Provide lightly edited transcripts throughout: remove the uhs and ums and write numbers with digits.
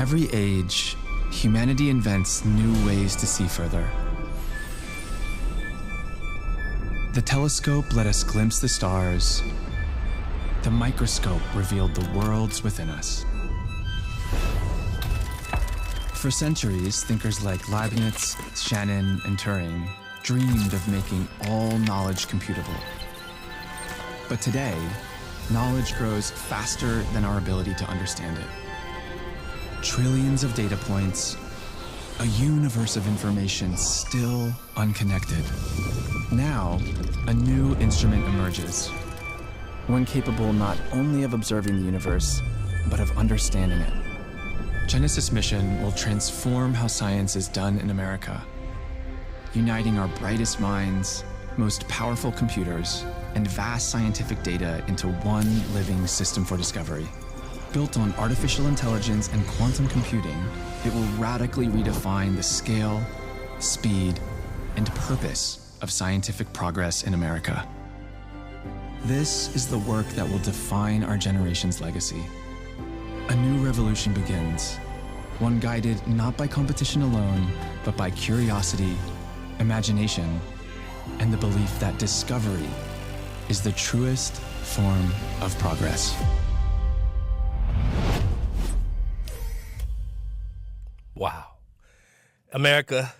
every age, humanity invents new ways to see further. The telescope let us glimpse the stars. The microscope revealed the worlds within us. For centuries, thinkers like Leibniz, Shannon, and Turing dreamed of making all knowledge computable. But today, knowledge grows faster than our ability to understand it. Trillions of data points, a universe of information still unconnected. Now, a new instrument emerges, one capable not only of observing the universe, but of understanding it. Genesis mission will transform how science is done in America, uniting our brightest minds, most powerful computers, and vast scientific data into one living system for discovery. Built on artificial intelligence and quantum computing, it will radically redefine the scale, speed, and purpose of scientific progress in America. This is the work that will define our generation's legacy. A new revolution begins, one guided not by competition alone, but by curiosity, imagination, and the belief that discovery is the truest form of progress. Wow. America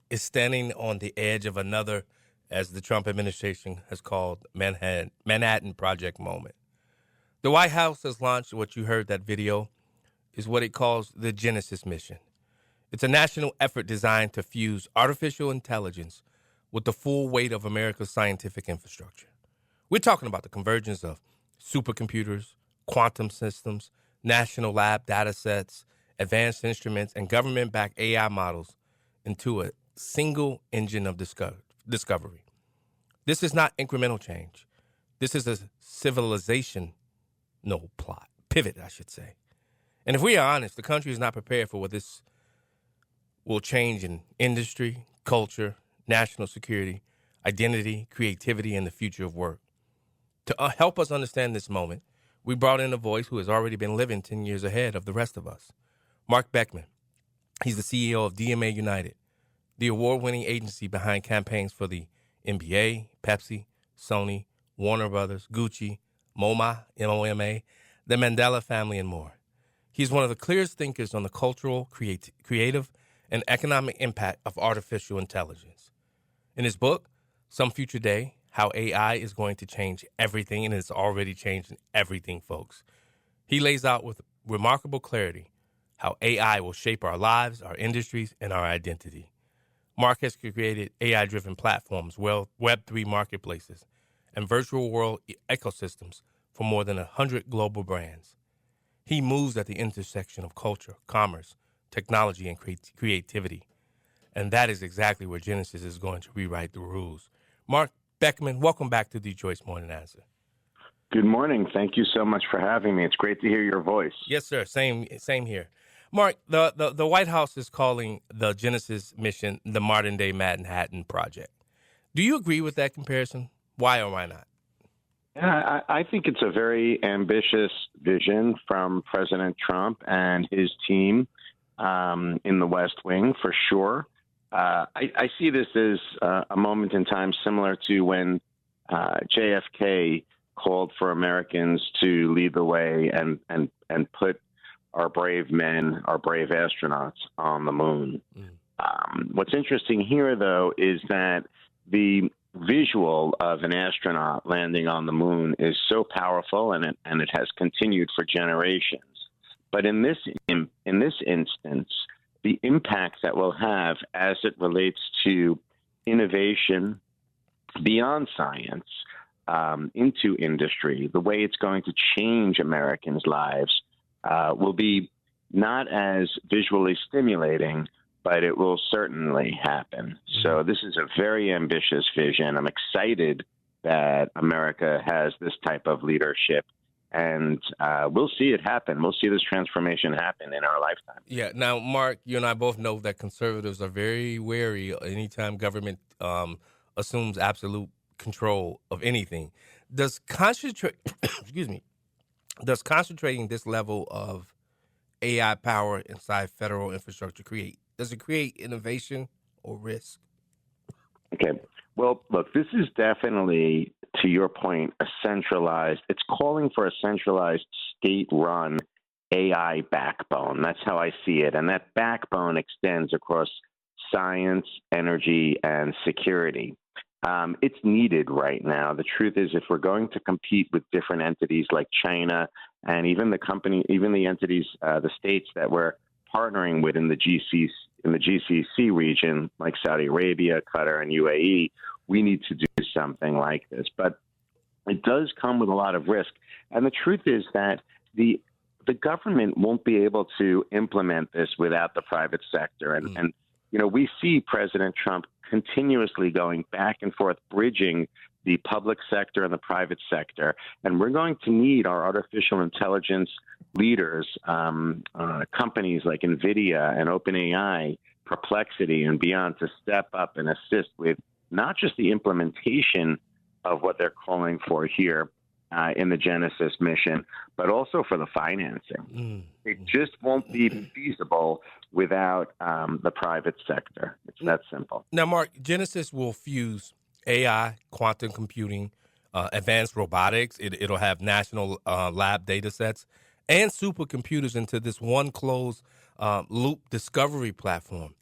is standing on the edge of another, as the Trump administration has called, Manhattan Project moment. The White House has launched what you heard that video is what it calls the Genesis mission. It's a national effort designed to fuse artificial intelligence with the full weight of America's scientific infrastructure. We're talking about the convergence of supercomputers, quantum systems, national lab data sets, advanced instruments, and government-backed AI models into a single engine of discovery. This is not incremental change. This is a civilizational pivot, I should say. And if we are honest, the country is not prepared for what this will change in industry, culture, national security, identity, creativity, and the future of work. To help us understand this moment, we brought in a voice who has already been living 10 years ahead of the rest of us. Marc Beckman. He's the CEO of DMA United, the award-winning agency behind campaigns for the NBA, Pepsi, Sony, Warner Brothers, Gucci, MoMA, MoMA, the Mandela family, and more. He's one of the clearest thinkers on the cultural, creative, and economic impact of artificial intelligence. In his book, Some Future Day, How AI is Going to Change Everything, and it's already changing everything, folks, he lays out with remarkable clarity how AI will shape our lives, our industries, and our identity. Marc has created AI-driven platforms, Web3 marketplaces, and virtual world ecosystems for more than 100 global brands. He moves at the intersection of culture, commerce, technology, and creativity. And that is exactly where Genesis is going to rewrite the rules. Marc Beckman, welcome back to Detroit's Morning Answer. Good morning. Thank you so much for having me. It's great to hear your voice. Yes, sir. Same here. Marc, the White House is calling the Genesis mission the modern-day Manhattan Project. Do you agree with that comparison? Why or why not? Yeah, I think it's a very ambitious vision from President Trump and his team in the West Wing, for sure. I see this as a moment in time similar to when JFK called for Americans to lead the way and put our brave men, our brave astronauts on the moon. What's interesting here, though, is that the visual of an astronaut landing on the moon is so powerful, and it has continued for generations. But in this instance, the impact that we'll have as it relates to innovation beyond science into industry, the way it's going to change Americans' lives will be not as visually stimulating, but it will certainly happen. So this is a very ambitious vision. I'm excited that America has this type of leadership, and we'll see it happen. We'll see this transformation happen in our lifetime. Yeah. Now, Marc, you and I both know that conservatives are very wary anytime government assumes absolute control of anything. Does concentrating this level of AI power inside federal infrastructure create? Does it create innovation or risk? Okay. Well, look, this is definitely, to your point, it's calling for a centralized state run AI backbone. That's how I see it. And that backbone extends across science, energy, and security. It's needed right now. The truth is, if we're going to compete with different entities like China and even the entities, the states that we're partnering with in the GCC region, like Saudi Arabia, Qatar, and UAE, we need to do something like this. But it does come with a lot of risk. And the truth is that the government won't be able to implement this without the private sector. And we see President Trump continuously going back and forth, bridging the public sector and the private sector. And we're going to need our artificial intelligence leaders, companies like NVIDIA and OpenAI, Perplexity, and beyond to step up and assist with not just the implementation of what they're calling for here in the Genesis mission, but also for the financing. It just won't be feasible without the private sector. It's that simple. Now, Mark, Genesis will fuse AI, quantum computing, advanced robotics. It'll have national lab data sets and supercomputers into this one closed loop discovery platform.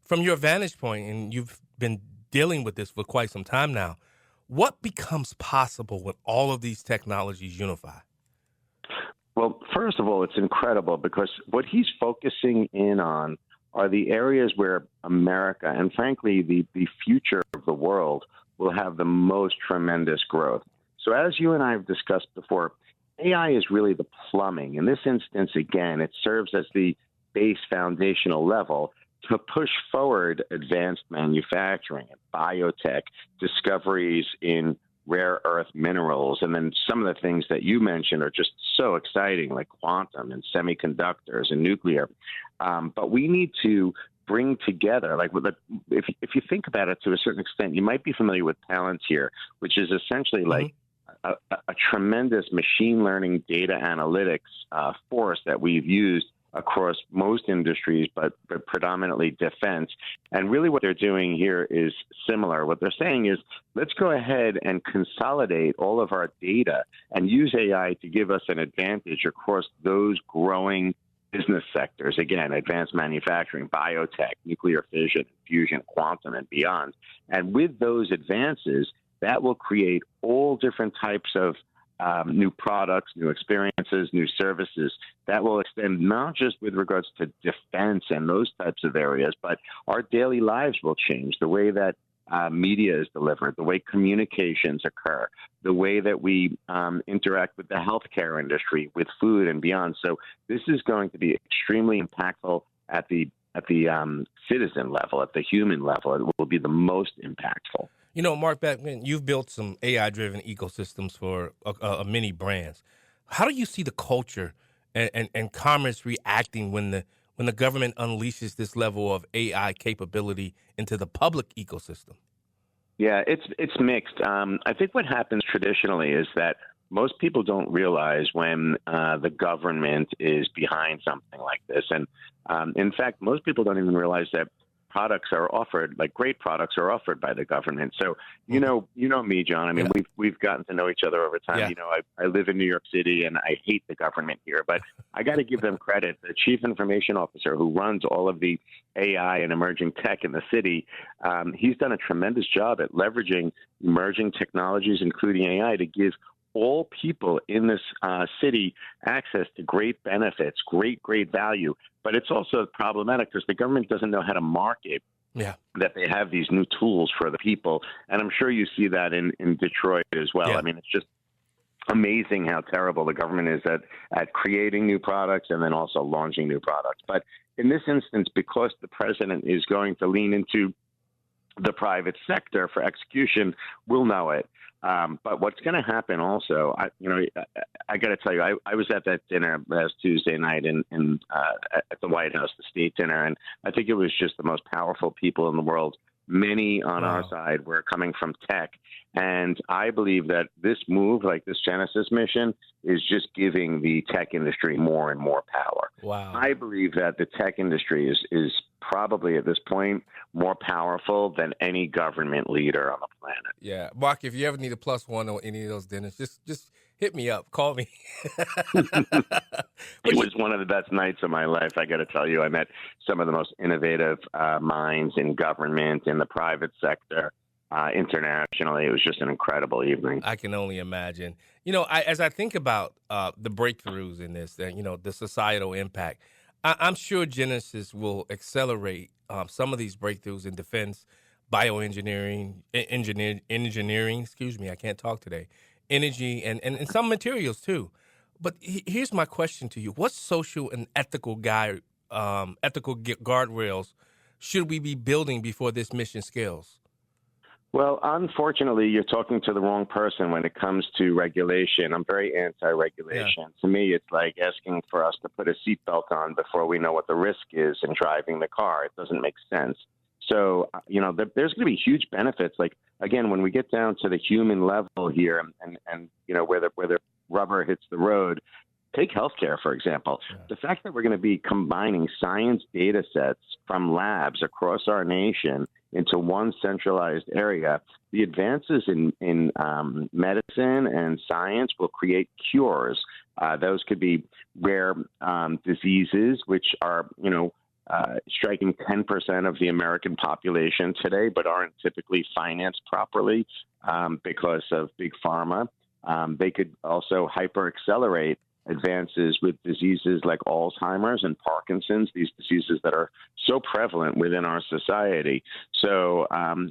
From your vantage point, and you've been dealing with this for quite some time now, what becomes possible when all of these technologies unify? Well, first of all, it's incredible because what he's focusing in on are the areas where America and, frankly, the future of the world will have the most tremendous growth. So as you and I have discussed before, AI is really the plumbing. In this instance, again, it serves as the base foundational level to push forward advanced manufacturing and biotech, discoveries in rare earth minerals. And then some of the things that you mentioned are just so exciting, like quantum and semiconductors and nuclear. But we need to bring together, like if you think about it to a certain extent, you might be familiar with Palantir, which is essentially like a tremendous machine learning data analytics force that we've used across most industries, but predominantly defense. And really what they're doing here is similar. What they're saying is, let's go ahead and consolidate all of our data and use AI to give us an advantage across those growing business sectors. Again, advanced manufacturing, biotech, nuclear fission, fusion, quantum, and beyond. And with those advances, that will create all different types of new products, new experiences, new services that will extend not just with regards to defense and those types of areas, but our daily lives will change. The way that media is delivered, the way communications occur, the way that we interact with the healthcare industry, with food and beyond. So this is going to be extremely impactful at the citizen level, at the human level. It will be the most impactful. You know, Marc Beckman, you've built some AI-driven ecosystems for many brands. How do you see the culture and commerce reacting when the government unleashes this level of AI capability into the public ecosystem? Yeah, it's mixed. I think what happens traditionally is that most people don't realize when the government is behind something like this. And in fact, most people don't even realize that products are offered, like great products are offered by the government. So, you know me, John. I mean, we've gotten to know each other over time. Yeah. You know, I live in New York City and I hate the government here, but I got to give them credit. The chief information officer who runs all of the AI and emerging tech in the city, he's done a tremendous job at leveraging emerging technologies, including AI, to give all people in this city access to great benefits, great value. But it's also problematic because the government doesn't know how to market that they have these new tools for the people. And I'm sure you see that in Detroit as well. Yeah. I mean, it's just amazing how terrible the government is at creating new products and then also launching new products. But in this instance, because the president is going to lean into the private sector for execution, we'll know it. But what's going to happen also, I got to tell you, I was at that dinner last Tuesday night at the White House, the state dinner, and I think it was just the most powerful people in the world Many on our side were coming from tech. And I believe that this move, like this Genesis mission, is just giving the tech industry more and more power. Wow. I believe that the tech industry is probably at this point more powerful than any government leader on the planet. Yeah. Mark, if you ever need a +1 on any of those dinners, just hit me up. Call me. It was one of the best nights of my life, I got to tell you. I met some of the most innovative minds in government, in the private sector, internationally. It was just an incredible evening. I can only imagine. As I think about the breakthroughs in this, the societal impact, I'm sure Genesis will accelerate some of these breakthroughs in defense, bioengineering, engineering, excuse me, I can't talk today, energy, and some materials too. But here's my question to you. What social and ethical guardrails should we be building before this mission scales? Well, unfortunately, you're talking to the wrong person when it comes to regulation. I'm very anti-regulation. Yeah. To me, it's like asking for us to put a seatbelt on before we know what the risk is in driving the car. It doesn't make sense. So, there's going to be huge benefits. Like, again, when we get down to the human level here and where the rubber hits the road, take healthcare, for example. Yeah. The fact that we're going to be combining science data sets from labs across our nation into one centralized area, the advances in medicine and science will create cures. Those could be rare diseases, which are, striking 10% of the American population today, but aren't typically financed properly because of big pharma. They could also hyper-accelerate advances with diseases like Alzheimer's and Parkinson's, these diseases that are so prevalent within our society. So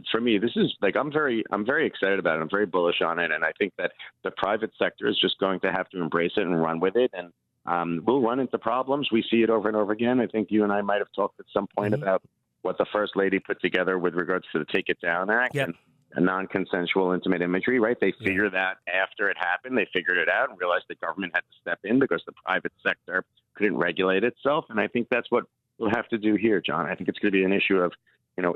for me, this is like I'm very excited about it. I'm very bullish on it, and I think that the private sector is just going to have to embrace it and run with it. And we'll run into problems. We see it over and over again. I think you and I might have talked at some point about what the First Lady put together with regards to the Take It Down Act. Yep. And a non-consensual intimate imagery, right? They figured that after it happened, they figured it out and realized the government had to step in because the private sector couldn't regulate itself. And I think that's what we'll have to do here, John. I think it's going to be an issue of,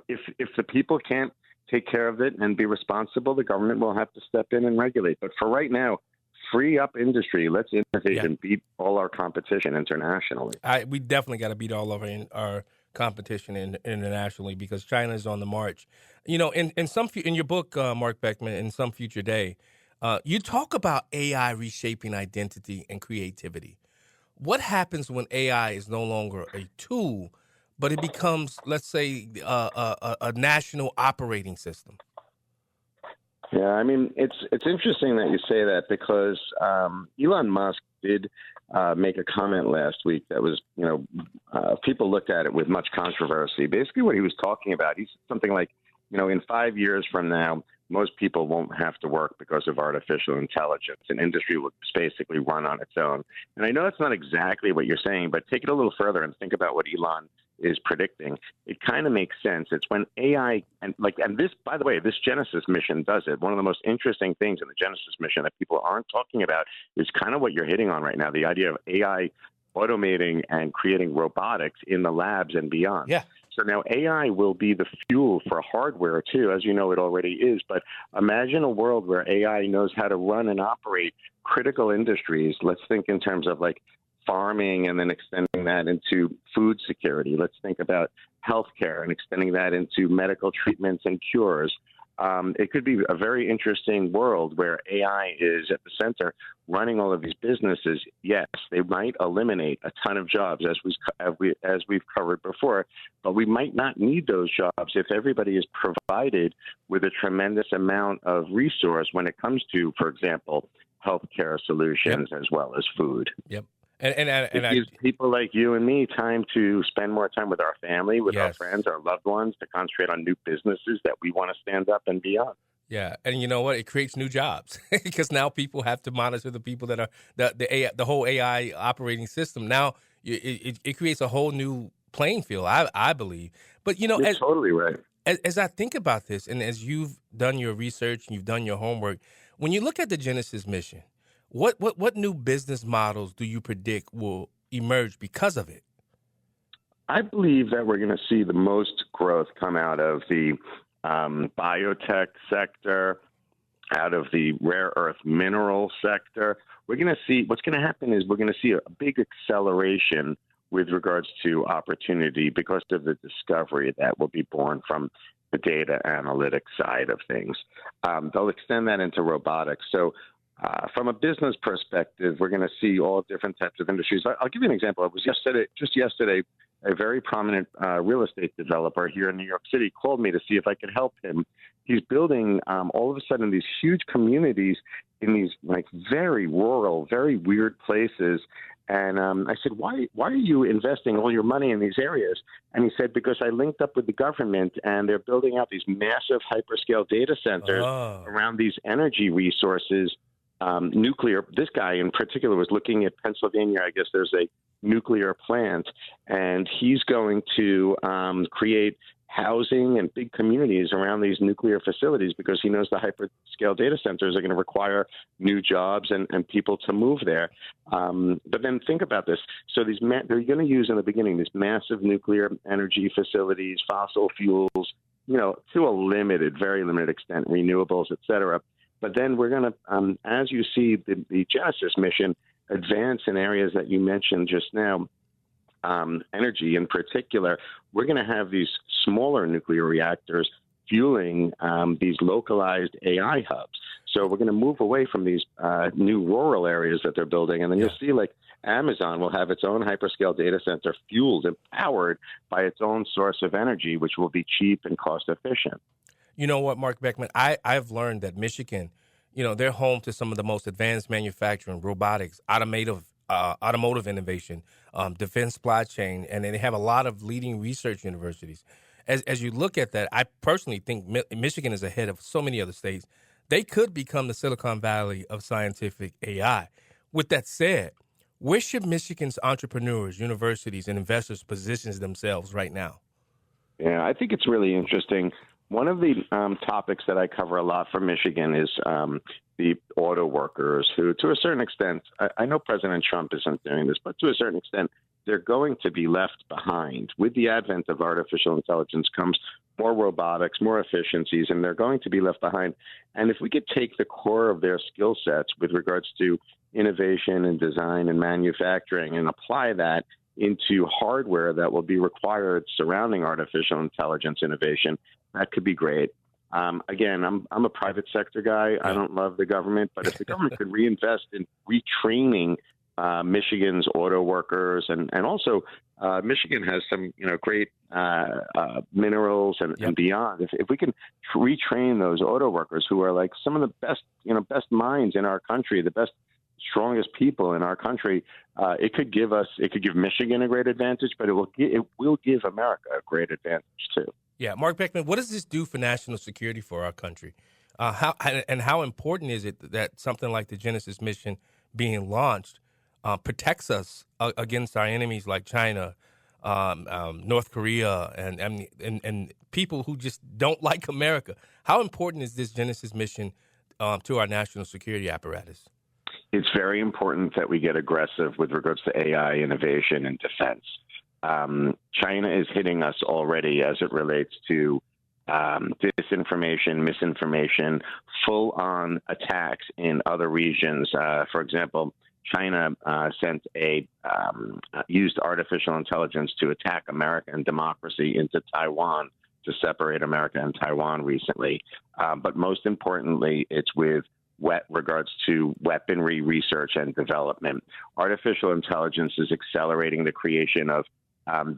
if the people can't take care of it and be responsible, the government will have to step in and regulate. But for right now, free up industry. Let's innovate and beat all our competition internationally. We definitely got to beat all of our competition internationally because China is on the march. In your book, Marc Beckman, in Some Future Day, you talk about AI reshaping identity and creativity. What happens when AI is no longer a tool, but it becomes, let's say, a national operating system? Yeah, I mean, it's interesting that you say that because Elon Musk did make a comment last week that was, people looked at it with much controversy. Basically what he was talking about, he said something like, in 5 years from now, most people won't have to work because of artificial intelligence, and industry will basically run on its own. And I know that's not exactly what you're saying, but take it a little further and think about what Elon is predicting. It kind of makes sense. It's when AI and this, by the way, this Genesis mission does it. One of the most interesting things in the Genesis mission that people aren't talking about is kind of what you're hitting on right now, the idea of AI automating and creating robotics in the labs and beyond. Yeah. So now AI will be the fuel for hardware too, as you know it already is. But imagine a world where AI knows how to run and operate critical industries. Let's think in terms of like farming and then extending that into food security. Let's think about healthcare and extending that into medical treatments and cures. It could be a very interesting world where AI is at the center running all of these businesses. Yes, they might eliminate a ton of jobs as we've covered before, but we might not need those jobs if everybody is provided with a tremendous amount of resource when it comes to, for example, healthcare solutions as well as food. Yep. It gives people like you and me time to spend more time with our family, with our friends, our loved ones, to concentrate on new businesses that we want to stand up and be on. Yeah, and you know what? It creates new jobs because now people have to monitor the people that are the whole AI operating system. Now it creates a whole new playing field, I believe. But you're totally right. As I think about this, and as you've done your research and you've done your homework, when you look at the Genesis mission, what new business models do you predict will emerge because of it? I believe that we're going to see the most growth come out of the biotech sector, out of the rare earth mineral sector. We're going to see what's going to happen is we're going to see a big acceleration with regards to opportunity because of the discovery that will be born from the data analytics side of things. They'll extend that into robotics. So from a business perspective, we're going to see all different types of industries. I'll give you an example. It was just yesterday, a very prominent real estate developer here in New York City called me to see if I could help him. He's building all of a sudden these huge communities in these like very rural, very weird places. And I said, why are you investing all your money in these areas? And he said, because I linked up with the government and they're building out these massive hyperscale data centers around these energy resources. Nuclear, this guy in particular was looking at Pennsylvania. I guess there's a nuclear plant, and he's going to create housing and big communities around these nuclear facilities because he knows the hyperscale data centers are going to require new jobs and people to move there. But then think about this. So they're going to use in the beginning these massive nuclear energy facilities, fossil fuels, to a very limited extent, renewables, et cetera. But then we're going to, as you see the Genesis mission advance in areas that you mentioned just now, energy in particular, we're going to have these smaller nuclear reactors fueling these localized AI hubs. So we're going to move away from these new rural areas that they're building. And then you'll see like Amazon will have its own hyperscale data center fueled and powered by its own source of energy, which will be cheap and cost efficient. You know what, Mark Beckman, I've learned that Michigan, they're home to some of the most advanced manufacturing, robotics, automotive innovation, defense supply chain, and they have a lot of leading research universities. As you look at that, I personally think Michigan is ahead of so many other states. They could become the Silicon Valley of scientific AI. With that said, where should Michigan's entrepreneurs, universities, and investors position themselves right now? Yeah, I think it's really interesting. One of the topics that I cover a lot from Michigan is the auto workers who, to a certain extent, I know President Trump isn't doing this, but to a certain extent, they're going to be left behind. With the advent of artificial intelligence comes more robotics, more efficiencies, and they're going to be left behind. And if we could take the core of their skill sets with regards to innovation and design and manufacturing and apply that into hardware that will be required surrounding artificial intelligence innovation, that could be great. Again, I'm a private sector guy. I don't love the government, but if the government could reinvest in retraining Michigan's auto workers, and also Michigan has some great minerals and beyond. If we can retrain those auto workers who are like some of the best minds in our country, the best, strongest people in our country, it could give Michigan a great advantage, but it will give America a great advantage too. Yeah, Mark Beckman, what does this do for national security for our country? How important is it that something like the Genesis mission being launched protects us against our enemies like China, North Korea, and people who just don't like America? How important is this Genesis mission to our national security apparatus? It's very important that we get aggressive with regards to AI innovation and defense. China is hitting us already as it relates to disinformation, misinformation, full-on attacks in other regions. For example, China used artificial intelligence to attack American democracy into Taiwan, to separate America and Taiwan recently. But most importantly, it's with regards to weaponry research and development. Artificial intelligence is accelerating the creation of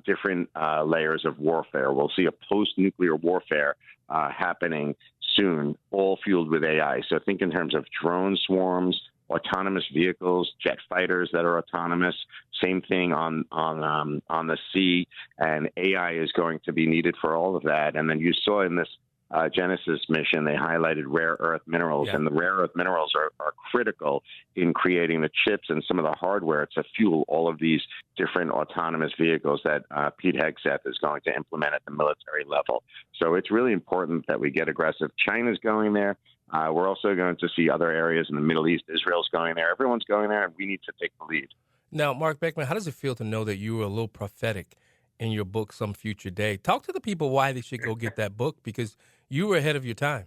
different layers of warfare. We'll see a post-nuclear warfare happening soon, all fueled with AI. So think in terms of drone swarms, autonomous vehicles, jet fighters that are autonomous. Same thing on the sea, and AI is going to be needed for all of that. And then you saw in this Genesis mission, they highlighted rare earth minerals, and the rare earth minerals are critical in creating the chips and some of the hardware to fuel all of these different autonomous vehicles that Pete Hegseth is going to implement at the military level. So it's really important that we get aggressive. China's going there. We're also going to see other areas in the Middle East. Israel's going there. Everyone's going there, and we need to take the lead. Now, Mark Beckman, how does it feel to know that you were a little prophetic in your book, Some Future Day? Talk to the people why they should go get that book, because You were ahead of your time.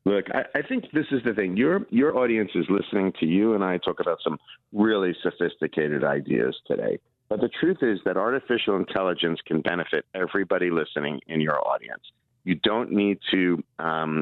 Look, I think this is the thing. Your audience is listening to you and I talk about some really sophisticated ideas today. But the truth is that artificial intelligence can benefit everybody listening in your audience. You don't need to,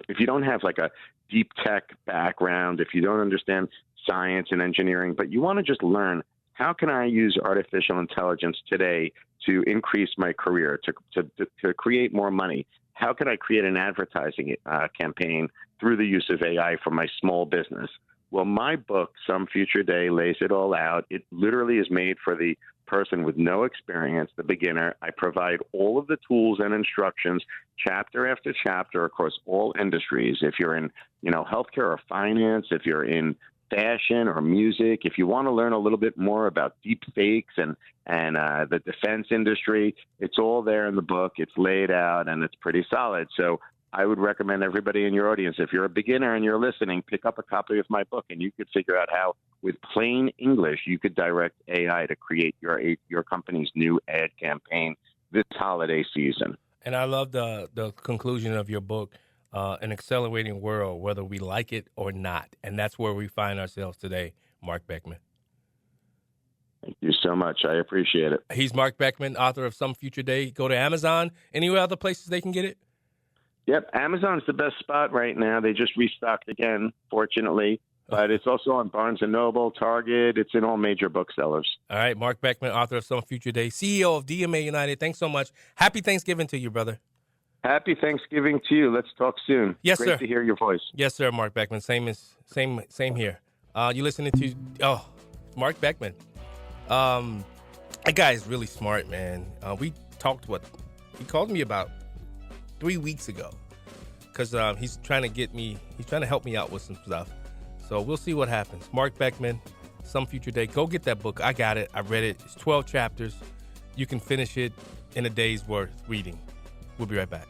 if you don't have like a deep tech background, if you don't understand science and engineering, but you want to just learn, how can I use artificial intelligence today to increase my career, to create more money? How can I create an advertising campaign through the use of AI for my small business? Well, my book, Some Future Day, lays it all out. It literally is made for the person with no experience, the beginner. I provide all of the tools and instructions, chapter after chapter, across all industries. If you're in, healthcare or finance, if you're in fashion or music, if you want to learn a little bit more about deep fakes and the defense industry, it's all there in the book. It's laid out and it's pretty solid. So I would recommend everybody in your audience, if you're a beginner and you're listening, pick up a copy of my book and you could figure out how, with plain English, you could direct AI to create your company's new ad campaign this holiday season. And I love the conclusion of your book, An Accelerating World, whether we like it or not. And that's where we find ourselves today, Marc Beckman. Thank you so much. I appreciate it. He's Marc Beckman, author of Some Future Day. Go to Amazon. Any other places they can get it? Yep, Amazon's the best spot right now. They just restocked again, fortunately. But it's also on Barnes & Noble, Target. It's in all major booksellers. All right, Marc Beckman, author of Some Future Day, CEO of DMA United. Thanks so much. Happy Thanksgiving to you, brother. Happy Thanksgiving to you. Let's talk soon. Yes, sir. Great to hear your voice. Yes, sir, Marc Beckman. Same here. You listening to Marc Beckman. That guy is really smart, man. We talked he called me about 3 weeks ago because he's trying to help me out with some stuff. So we'll see what happens. Marc Beckman, Some Future Day. Go get that book. I got it. I read it. It's 12 chapters. You can finish it in a day's worth reading. We'll be right back.